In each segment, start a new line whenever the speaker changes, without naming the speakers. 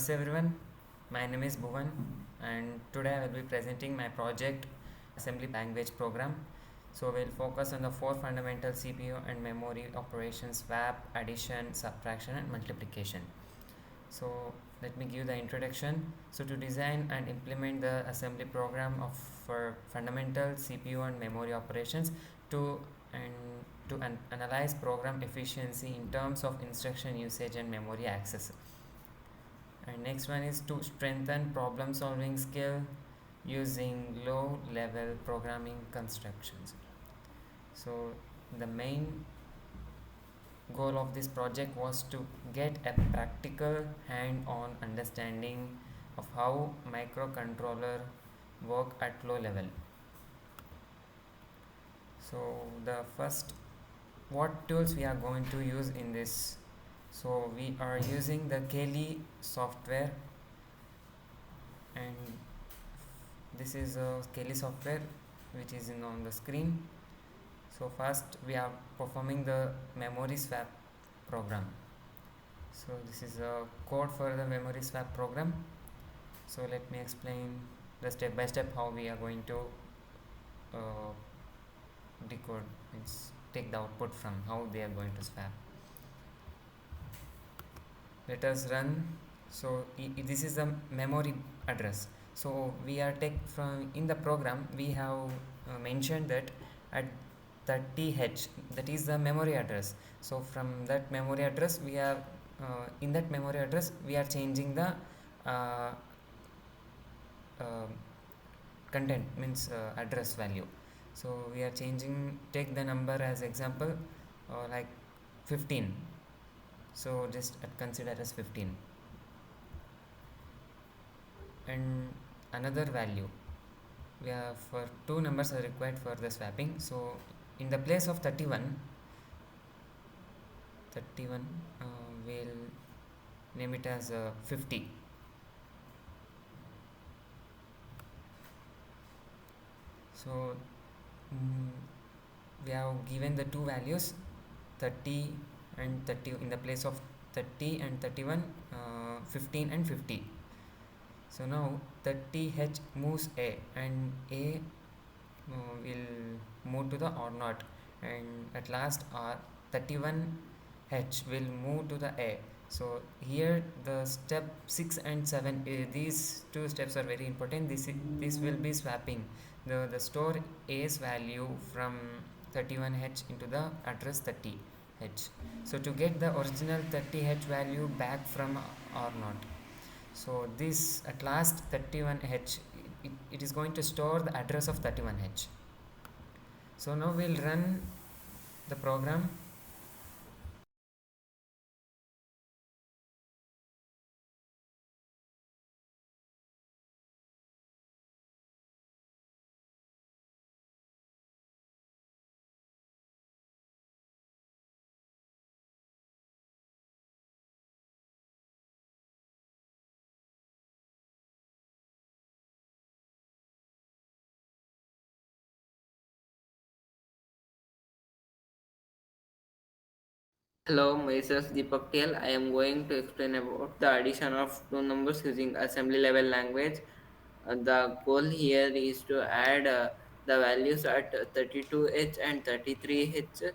Namaste everyone, my name is Bhuvan and today I will be presenting my project assembly language program. So we'll focus on the four fundamental CPU and memory operations: swap, addition, subtraction and multiplication. So let me give the introduction. So to design and implement the assembly program for fundamental CPU and memory operations to and analyze program efficiency in terms of instruction usage and memory access. And next one is to strengthen problem solving skill using low level programming constructions. So the main goal of this project was to get a practical hand-on understanding of how microcontroller work at low level. So the first, what tools we are going to use in this? So we are using the Keli software, and this is a Keli software which is on the screen. So first we are performing the memory swap program. So this is a code for the memory swap program. So let me explain the step by step how we are going to uh, decode, means take the output from how they are going to swap. Let us run. So this is the memory address. So we are take from in the program we have mentioned that at 30h, that is the memory address. So from that memory address we are in that memory address we are changing the uh, uh, content, means address value. So we are changing, take the number as example like 15. So just consider as 15. And another value, we have for two numbers are required for the swapping. So in the place of 31, we'll name it as 50. So we have given the two values 30 and 30 in the place of 30 and 31, 15 and 50. So now 30h moves A, and A will move to the or not, and at last R 31h will move to the A. So here the step 6 and 7, these two steps are very important. This will be swapping the store A's value from 31h into the address 30h. So to get the original 30h value back from or not. So this at last 31h, it is going to store the address of 31h. So now we'll run the program.
Hello, myself Deepak T.L. I am going to explain about the addition of two numbers using assembly level language. The goal here is to add the values at 32h and 33h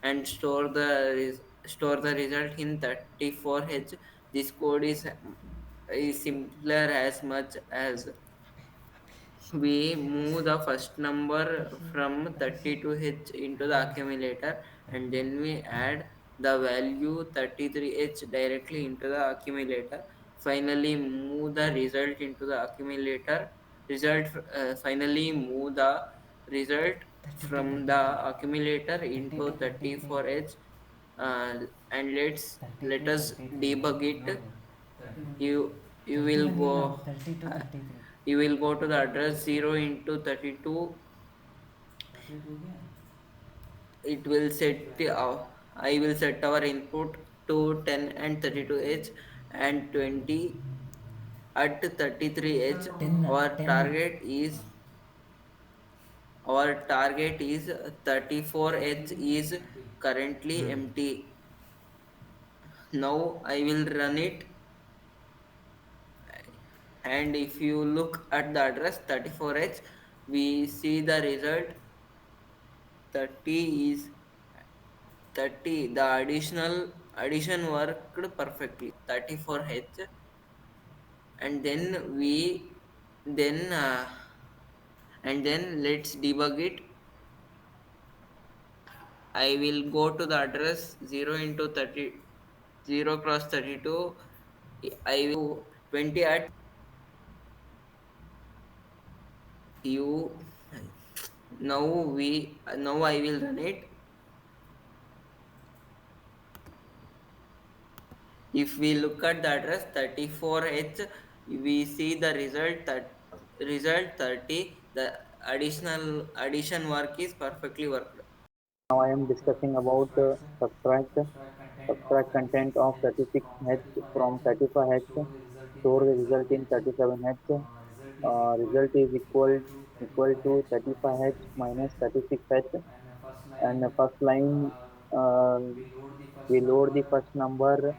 and store the result in 34h. This code is simpler as much as we move the first number from 32h into the accumulator, and then we add the value 33h directly into the accumulator. Finally move the result into the accumulator. Finally move the result
32,
from the
33,
accumulator into
32, 33,
34h, and let
32,
us
33.
debug
No,
it.
no.
You will
31 ಇಲ್ಲ,
go
32,
uh,
33.
you will go to the address 0 into 32. It will set I will set our input to 10 and 32h and 20 at 33h.
10,
our
10.
target is our target is 34h is currently empty. Now I will run it. And if you look at the address 34H, we see the result 30 is 30. The addition worked perfectly 34H. And then let's debug it. I will go to the address 0 into 30, 0 cross 32. I will 20 at you. Now I will run it. If we look at the address 34H, we see the result 30. The addition work is perfectly worked.
Now I am discussing about subtract content of 36H from 35H, store the result in 37H. Result is equal to 35H minus 36H, and the first line uh, we load the first number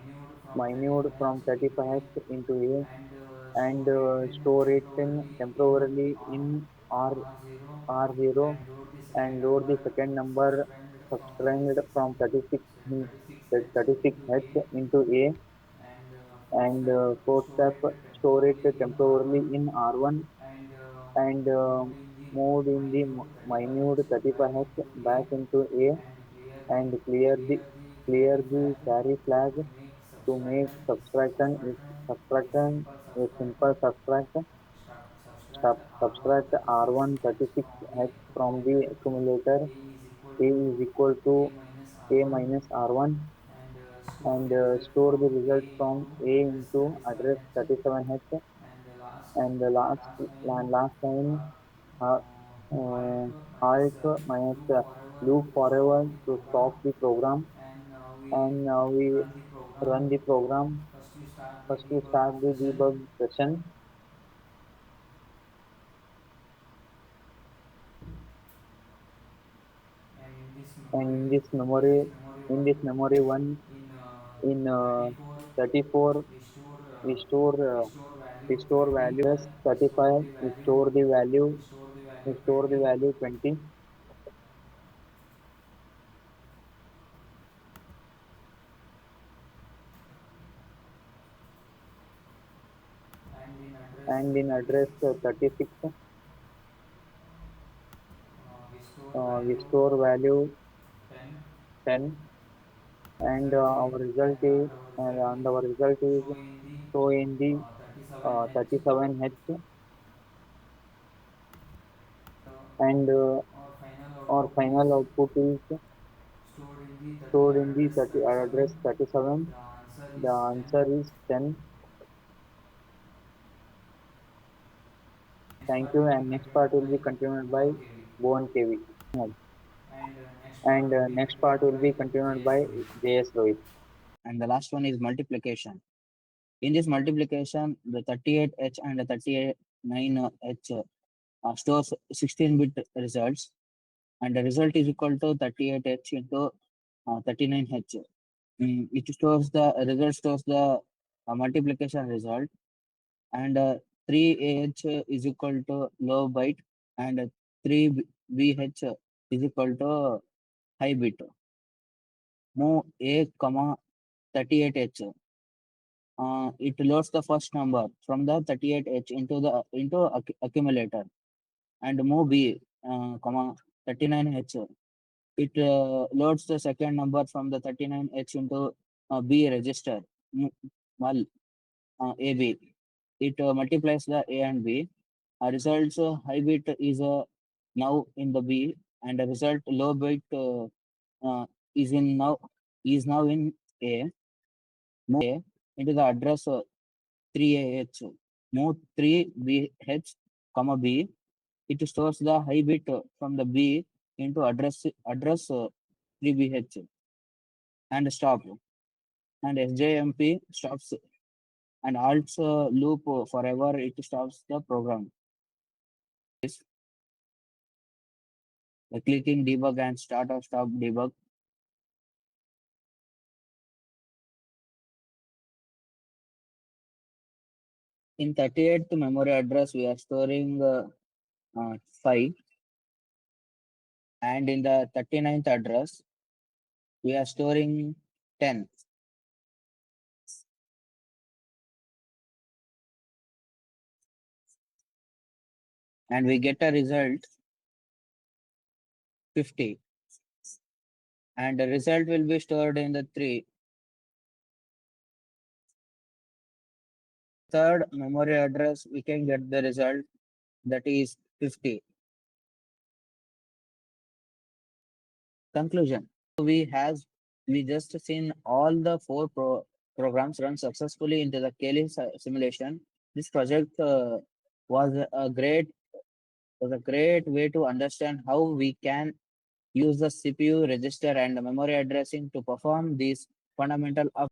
minute from 35H into A and store it temporarily in R0 and load the second number subtracted from 36H into A and fourth step store it temporarily in R1 and move in the minute 35H back into A and clear the carry flag to make subtraction a simple subtract R1 36H from the accumulator. A is equal to A minus R1 and store the result from A into address 37H and the last line uh, halt minus loop forever to stop the program and now we run the program. First we start the debug session
and
and in this memory one in 34 we store value as 35 we store the value 20
and in address
and in address
36
36
we store
we
value
store value
10
10 and
result
our
is
result is and our result is
show in the
show in the
37H
37H
uh,
and
our final
our
output is
final output is
stored in the
stored in the
address 37.
address 37.
The answer
The
is 10.
answer is 10.
Next
Thank
part
you.
will be
And next part
continued
will
by
be continued by
Bhuvan KV.
Bhuvan KV.
And next part
And
will be
next part
continued
will
by
be continued
JS
by
Rohit.
JS Rohit. And the last one is multiplication. In this multiplication, the 38H and the 39H stores 16-bit results, and the result is equal to 38H into 39H. It stores the result stores the multiplication result, and 3AH is equal to low byte, and 3BH is equal to high bit. Move A, comma 38H. It loads the first number from the 38H into accumulator and move B, comma 39H. It loads the second number from the 39H into B register, mul, AB. It multiplies the A and B. Results high bit is now in the B, and the result low bit uh, is in now is now in A. Move A into the address 3AH. Move 3BH, comma B. It stores the high bit from the B into address 3BH and stop. And SJMP stops and also loop forever. It stops the program. This by clicking debug and start or stop debug. In 38th memory address, we are storing 5, and in the 39th address, we are storing 10. And we get a result 50. And the result will be stored in the 3. Third memory address, we can get the result that is 50. Conclusion. We just seen all the four programs run successfully into the Kelly simulation. This project was a great way to understand how we can use the CPU, register, and memory addressing to perform these fundamental